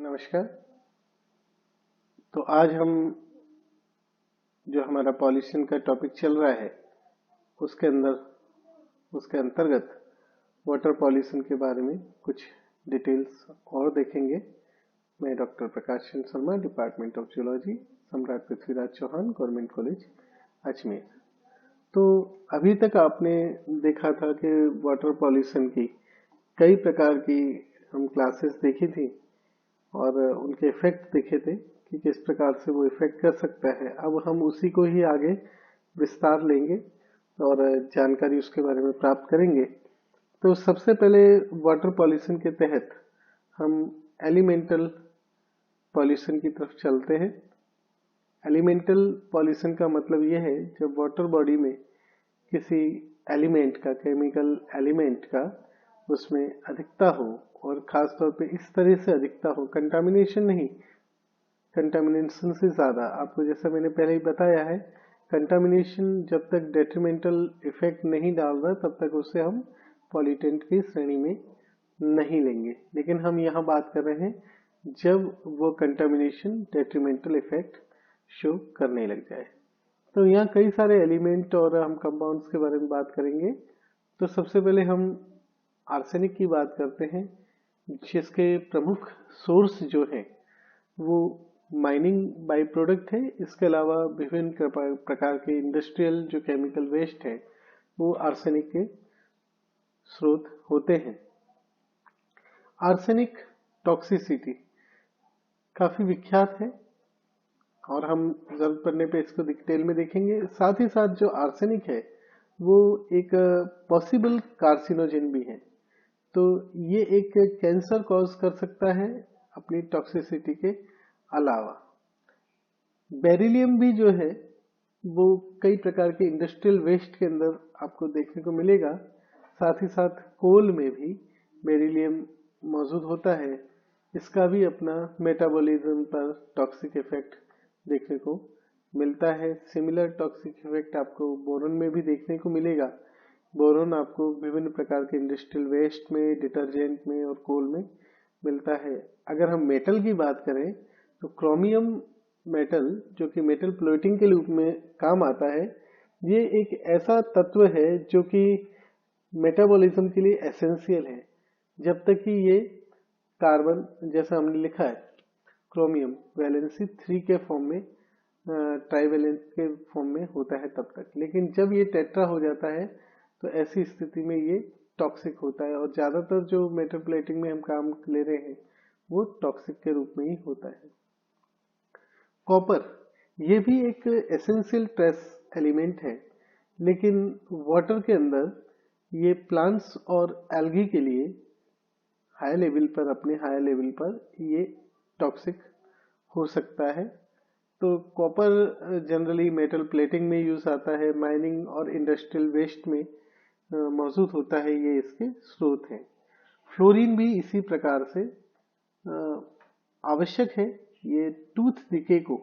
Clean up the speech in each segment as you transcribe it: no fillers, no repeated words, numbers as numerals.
नमस्कार। तो आज हम जो हमारा पॉल्यूशन का टॉपिक चल रहा है उसके अंतर्गत वाटर पॉल्यूशन के बारे में कुछ डिटेल्स और देखेंगे। मैं doctor Prakash Chandra Sharma, department of geology, सम्राट पृथ्वीराज चौहान, गवर्नमेंट कॉलेज अजमेर। तो अभी तक आपने देखा था कि वाटर पॉल्यूशन की कई प्रकार की हम क्लासेस देखी थी और उनके इफेक्ट देखे थे कि किस प्रकार से वो इफेक्ट कर सकता है। अब हम उसी को ही आगे विस्तार लेंगे और जानकारी उसके बारे में प्राप्त करेंगे। तो सबसे पहले वाटर पॉल्यूशन के तहत हम एलिमेंटल पॉल्यूशन की तरफ चलते हैं। एलिमेंटल पॉल्यूशन का मतलब यह है जब वाटर बॉडी में किसी एलिमेंट का, केमिकल एलिमेंट का उसमें अधिकता हो, और खास तौर पे इस तरह से अधिकता हो, कंटामिनेशन नहीं, कंटामिनेशन से ज्यादा। आपको जैसा मैंने पहले ही बताया है, कंटामिनेशन जब तक डेट्रीमेंटल इफेक्ट नहीं डाल रहा तब तक उसे हम पॉल्यूटेंट की श्रेणी में नहीं लेंगे। लेकिन हम यहाँ बात कर रहे हैं जब वो कंटामिनेशन डेट्रीमेंटल इफेक्ट शो करने लग जाए। तो यहाँ कई सारे एलिमेंट और हम कंपाउंड्स के बारे में बात करेंगे। तो सबसे पहले हम आर्सेनिक की बात करते हैं, जिसके प्रमुख सोर्स जो है वो माइनिंग बाई प्रोडक्ट है। इसके अलावा विभिन्न प्रकार के इंडस्ट्रियल जो केमिकल वेस्ट है वो आर्सेनिक के स्रोत होते हैं। आर्सेनिक टॉक्सिसिटी काफी विख्यात है और हम जरूरत पड़ने पे इसको डिटेल में देखेंगे। साथ ही साथ जो आर्सेनिक है वो एक पॉसिबल कार्सिनोजेन भी है। तो ये एक कैंसर कॉज कर सकता है अपनी टॉक्सिसिटी के अलावा। बेरिलियम भी जो है वो कई प्रकार के इंडस्ट्रियल वेस्ट के अंदर आपको देखने को मिलेगा। साथ ही साथ कोल में भी बेरिलियम मौजूद होता है। इसका भी अपना मेटाबॉलिज्म पर टॉक्सिक इफेक्ट देखने को मिलता है। सिमिलर टॉक्सिक इफेक्ट आपको बोरॉन में भी देखने को मिलेगा। बोरॉन आपको विभिन्न प्रकार के इंडस्ट्रियल वेस्ट में, डिटर्जेंट में और कोल में मिलता है। अगर हम मेटल की बात करें तो क्रोमियम मेटल, जो कि मेटल प्लेटिंग के रूप में काम आता है, ये एक ऐसा तत्व है जो कि मेटाबॉलिज्म के लिए एसेंशियल है। जब तक कि ये कार्बन, जैसा हमने लिखा है, क्रोमियम वैलेंसी 3 के फॉर्म में, ट्राइवेलेंस के फॉर्म में होता है तब तक। लेकिन जब ये टेट्रा हो जाता है तो ऐसी स्थिति में ये टॉक्सिक होता है और ज्यादातर जो मेटल प्लेटिंग में हम काम ले रहे हैं वो टॉक्सिक के रूप में ही होता है। कॉपर, ये भी एक एसेंशियल ट्रेस एलिमेंट है, लेकिन वाटर के अंदर ये प्लांट्स और एल्गी के लिए अपने हाई लेवल पर ये टॉक्सिक हो सकता है। तो कॉपर जनरली मेटल प्लेटिंग में यूज आता है, माइनिंग और इंडस्ट्रियल वेस्ट में मौजूद होता है, ये इसके स्रोत हैं। फ्लोरीन भी इसी प्रकार से आवश्यक है। ये टूथ डिके को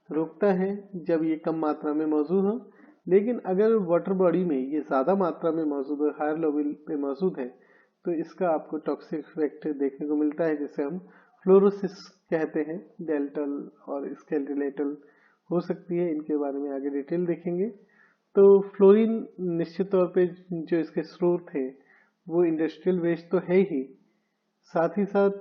रोकता है जब ये कम मात्रा में मौजूद हो। लेकिन अगर वाटर बॉडी में ये ज्यादा मात्रा में मौजूद है, हायर लेवल पे मौजूद है, तो इसका आपको टॉक्सिक इफेक्ट देखने को मिलता है, जिसे हम फ्लोरोसिस कहते हैं। डेल्टल और स्केलेटल हो सकती है, इनके बारे में आगे डिटेल देखेंगे। तो फ्लोरीन निश्चित तौर पे जो इसके स्रोत है वो इंडस्ट्रियल वेस्ट तो है ही, साथ ही साथ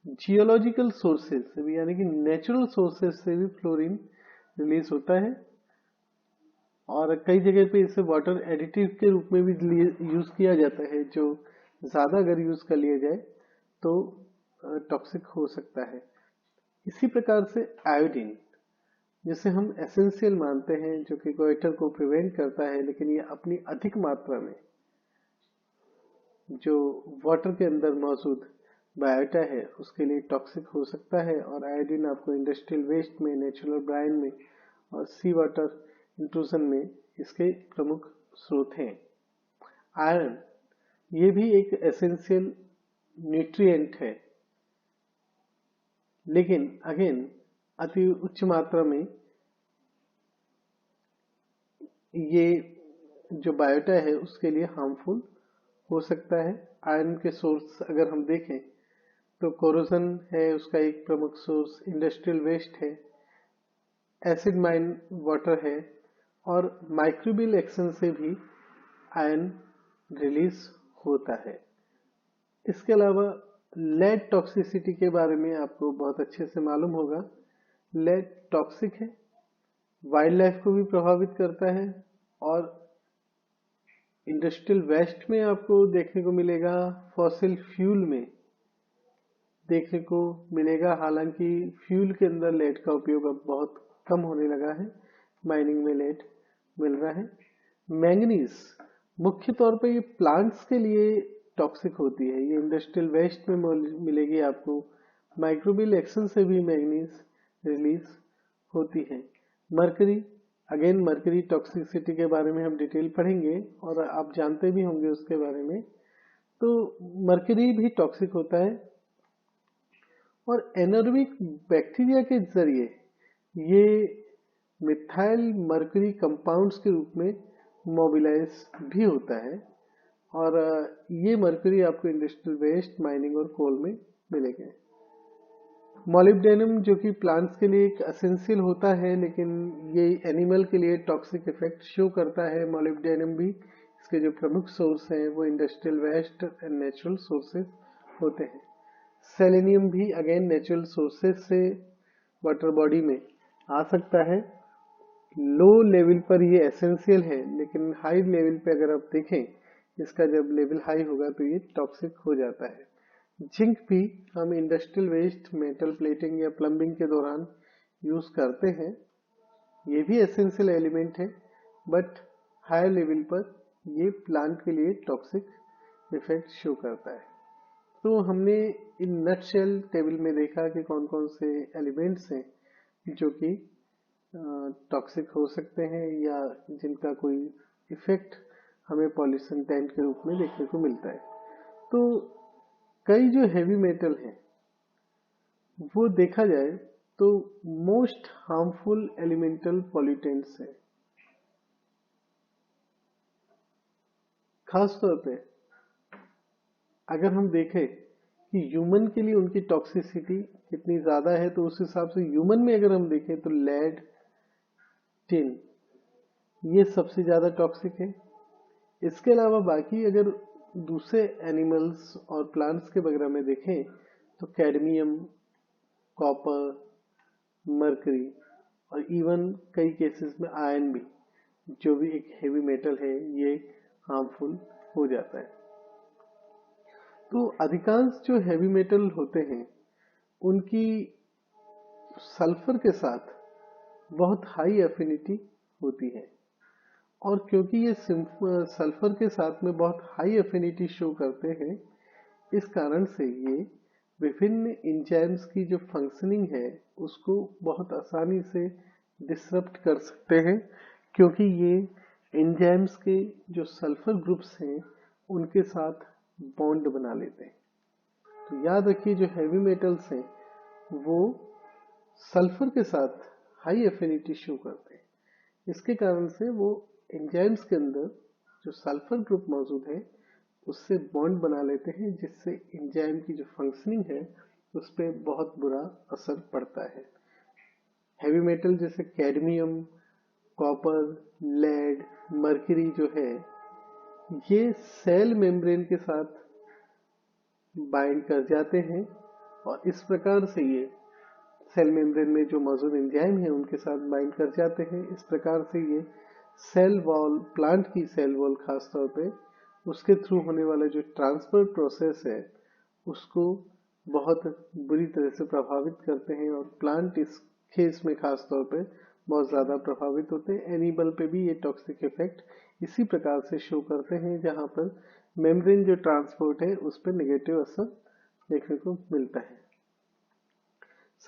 जियोलॉजिकल सोर्सेज से भी, यानी कि नेचुरल सोर्सेज से भी फ्लोरीन रिलीज होता है। और कई जगह पे इसे वाटर एडिटिव के रूप में भी यूज किया जाता है, जो ज्यादा अगर यूज कर लिया जाए तो टॉक्सिक हो सकता है। इसी प्रकार से आयोडीन, जिसे हम एसेंशियल मानते हैं, जो कि गोइटर को प्रिवेंट करता है, लेकिन ये अपनी अधिक मात्रा में जो वाटर के अंदर मौजूद बायोटा है उसके लिए टॉक्सिक हो सकता है। और आयोडीन आपको इंडस्ट्रियल वेस्ट में, नेचुरल ब्राइन में और सी वाटर इंट्रूजन में इसके प्रमुख स्रोत हैं। आयरन, ये भी एक एसेंशियल न्यूट्रिएंट है, लेकिन अगेन अति उच्च मात्रा में ये जो बायोटा है उसके लिए हार्मफुल हो सकता है। आयरन के सोर्स अगर हम देखें तो कोरोजन है उसका एक प्रमुख सोर्स, इंडस्ट्रियल वेस्ट है, एसिड माइन वाटर है, और माइक्रोबियल एक्शन से भी आयन रिलीज होता है। इसके अलावा लेड टॉक्सिसिटी के बारे में आपको बहुत अच्छे से मालूम होगा। लेड टॉक्सिक है, वाइल्ड लाइफ को भी प्रभावित करता है, और इंडस्ट्रियल वेस्ट में आपको देखने को मिलेगा, फॉसिल फ्यूल में देखने को मिलेगा। हालांकि फ्यूल के अंदर लेड का उपयोग अब बहुत कम होने लगा है, माइनिंग में लेड मिल रहा है। मैंगनीज मुख्य तौर पर ये प्लांट्स के लिए टॉक्सिक होती है, ये इंडस्ट्रियल वेस्ट में मिलेगी आपको। माइक्रोबियल एक्शन से भी मैंगनीज रिलीज होती है। मरकरी, अगेन मरकरी टॉक्सिसिटी के बारे में हम डिटेल पढ़ेंगे और आप जानते भी होंगे उसके बारे में। तो मरकरी भी टॉक्सिक होता है, और एनारोबिक बैक्टीरिया के जरिए ये मिथाइल मरकरी कंपाउंड्स के रूप में मोबिलाइज भी होता है, और ये मरकरी आपको इंडस्ट्रियल वेस्ट, माइनिंग और कोल में मिलेंगे। मॉलिब्डेनम जो कि प्लांट्स के लिए एक एसेंशियल होता है, लेकिन ये एनिमल के लिए टॉक्सिक इफेक्ट शो करता है। मॉलिब्डेनम भी इसके जो प्रमुख सोर्स हैं वो industrial waste and natural sources होते हैं। सेलेनियम भी अगेन नेचुरल सोर्सेज से वाटर बॉडी में आ सकता है। लो लेवल पर ये एसेंशियल है, लेकिन हाई लेवल पे अगर आप देखें, इसका जब लेवल हाई होगा तो ये टॉक्सिक हो जाता है। जिंक भी हम इंडस्ट्रियल वेस्ट, मेटल प्लेटिंग या प्लम्बिंग के दौरान यूज करते हैं। ये भी एसेंशियल एलिमेंट है, बट हायर लेवल पर ये प्लांट के लिए टॉक्सिक इफेक्ट शो करता है। तो हमने इन नटशेल टेबल में देखा कि कौन कौन से एलिमेंट्स हैं जो कि टॉक्सिक हो सकते हैं या जिनका कोई इफेक्ट हमें पॉल्यूशन टैंक के रूप में देखने को मिलता है। तो कई जो हैवी मेटल हैं वो देखा जाए तो मोस्ट हार्मफुल एलिमेंटल पॉल्यूटेंट्स है। खासतौर पे अगर हम देखें कि ह्यूमन के लिए उनकी टॉक्सिसिटी कितनी ज्यादा है, तो उस हिसाब से ह्यूमन में अगर हम देखें तो लेड, टिन ये सबसे ज्यादा टॉक्सिक है। इसके अलावा बाकी अगर दूसरे एनिमल्स और प्लांट्स के वगैरह में देखें तो कैडमियम, कॉपर, मरकरी और इवन कई केसेस में आयरन भी, जो भी एक हेवी मेटल है, ये हार्मफुल हो जाता है। तो अधिकांश जो हैवी मेटल होते हैं उनकी सल्फर के साथ बहुत हाई एफिनिटी होती है, और क्योंकि ये सल्फर के साथ में बहुत हाई एफिनिटी शो करते हैं, इस कारण से ये विभिन्न एंजाइम्स की जो फंक्शनिंग है उसको बहुत आसानी से डिसरप्ट कर सकते हैं, क्योंकि ये एंजाइम्स के जो सल्फर ग्रुप्स हैं उनके साथ बॉन्ड बना लेते हैं। तो याद रखिए, जो हैवी मेटल्स हैं वो सल्फर के साथ हाई एफिनिटी शो करते हैं। इसके कारण से वो एंजाइम्स के अंदर जो सल्फर ग्रुप मौजूद है उससे बॉन्ड बना लेते हैं, जिससे एंजाइम की जो फंक्शनिंग है उस पर बहुत बुरा असर पड़ता है। हैवी मेटल जैसे कैडमियम, कॉपर, लेड, मर्क्यूरी जो है ये सेल मेम्ब्रेन के साथ बाइंड कर जाते हैं, और इस प्रकार से ये सेल मेम्ब्रेन में जो मौजूद एंजाइम है उनके साथ बाइंड कर जाते हैं। इस प्रकार से ये सेल वॉल, प्लांट की सेल वॉल खासतौर पे, उसके थ्रू होने वाला जो ट्रांसफर प्रोसेस है उसको बहुत बुरी तरह से प्रभावित करते हैं, और प्लांट इस केस में खासतौर पे बहुत ज्यादा प्रभावित होते हैं। एनिमल पे भी ये टॉक्सिक इफेक्ट इसी प्रकार से शो करते हैं, जहां पर मेम्ब्रेन जो ट्रांसपोर्ट है उस पर नेगेटिव असर देखने को मिलता है।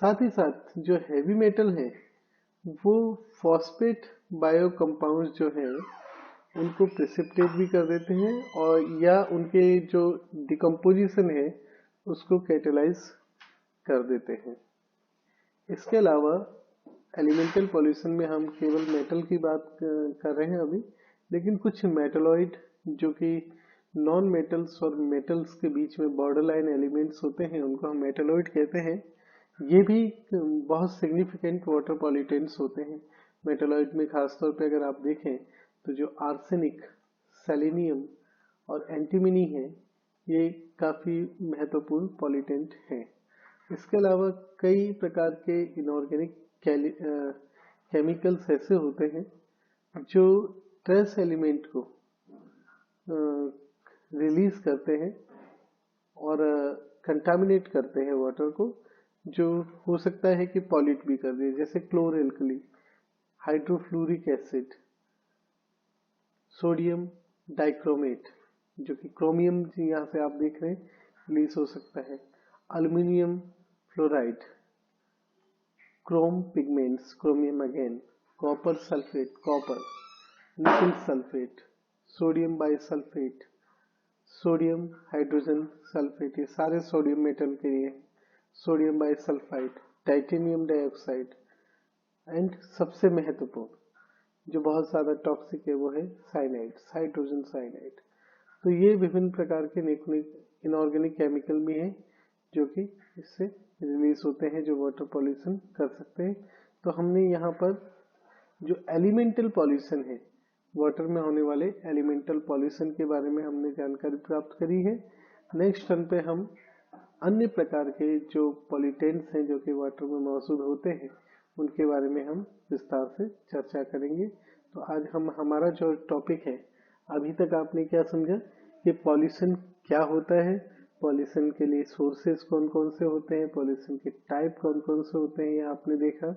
साथ ही साथ जो हैवी मेटल है वो फॉस्फेट बायो कंपाउंड्स जो है उनको प्रेसिपिटेट भी कर देते हैं, और या उनके जो डिकम्पोजिशन है उसको कैटेलाइज कर देते हैं। इसके अलावा एलिमेंटल पॉल्यूशन में हम केवल मेटल की बात कर रहे हैं अभी, लेकिन कुछ मेटलॉइड जो कि नॉन मेटल्स और मेटल्स के बीच में बॉर्डर लाइन एलिमेंट्स होते हैं, उनको हम मेटलॉइड कहते हैं। ये भी बहुत सिग्निफिकेंट वाटर पॉल्यूटेंट्स होते हैं। मेटलॉइड में खासतौर पे अगर आप देखें तो जो आर्सेनिक, सेलेनियम और एंटीमनी है, ये काफी महत्वपूर्ण पॉल्यूटेंट हैं। इसके अलावा कई प्रकार के इनऑर्गेनिक केमिकल्स ऐसे होते हैं जो ट्रेस एलिमेंट को रिलीज करते हैं और कंटामिनेट करते हैं वाटर को, जो हो सकता है कि पॉल्यूट भी कर दे, जैसे क्लोरएल्कली, हाइड्रोफ्लोरिक एसिड, सोडियम डाइक्रोमेट जो कि क्रोमियम यहाँ से आप देख रहे हैं रिलीज हो सकता है, aluminium fluoride, chrome pigments, chromium again, copper sulphate, copper, nickel sulphate, sodium bisulphate, sodium hydrogen sulphate, ये सारे सोडियम मेटल के लिए, sodium bisulphide, titanium dioxide and सबसे महत्वपूर्ण जो बहुत ज्यादा टॉक्सिक है वो है साइनाइड, हाइड्रोजन साइनाइड। तो ये विभिन्न प्रकार के इनऑर्गेनिक केमिकल भी हैं जो कि इससे रिलीज होते हैं, जो वाटर पॉल्यूशन कर सकते हैं। तो हमने यहाँ पर जो एलिमेंटल पॉल्यूशन है, वाटर में होने वाले एलिमेंटल पॉल्यूशन के बारे में हमने जानकारी प्राप्त करी है। नेक्स्ट टर्न पे हम अन्य प्रकार के जो पॉल्यूटेंट्स हैं जो कि वाटर में मौजूद होते हैं उनके बारे में हम विस्तार से चर्चा करेंगे। तो आज हम हमारा जो टॉपिक है, अभी तक आपने क्या समझा कि पॉल्यूशन क्या होता है, पॉल्यूशन के लिए सोर्सेस कौन कौन से होते हैं, पॉल्यूशन के टाइप कौन कौन से होते हैं, ये आपने देखा,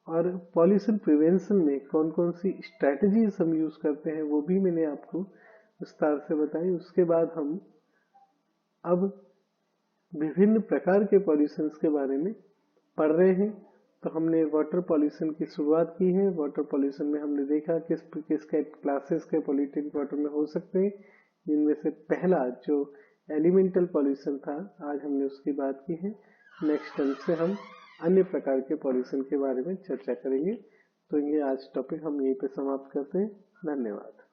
और पॉल्यूशन प्रिवेंशन में कौन कौन सी स्ट्रेटजीज हम यूज करते हैं वो भी मैंने आपको विस्तार से बताई। उसके बाद हम अब विभिन्न प्रकार के पॉल्यूशन के बारे में पढ़ रहे हैं। तो हमने वाटर पॉल्यूशन की शुरुआत की है। वाटर पॉल्यूशन में हमने देखा किस किस क्लासेस के पॉल्यूटेंट वाटर में हो सकते हैं, जिनमें से पहला जो एलिमेंटल पॉल्यूशन था, आज हमने उसकी बात की है। नेक्स्ट टाइम से हम अन्य प्रकार के पॉल्यूशन के बारे में चर्चा करेंगे। तो ये आज टॉपिक हम यहीं पे समाप्त करते हैं। धन्यवाद।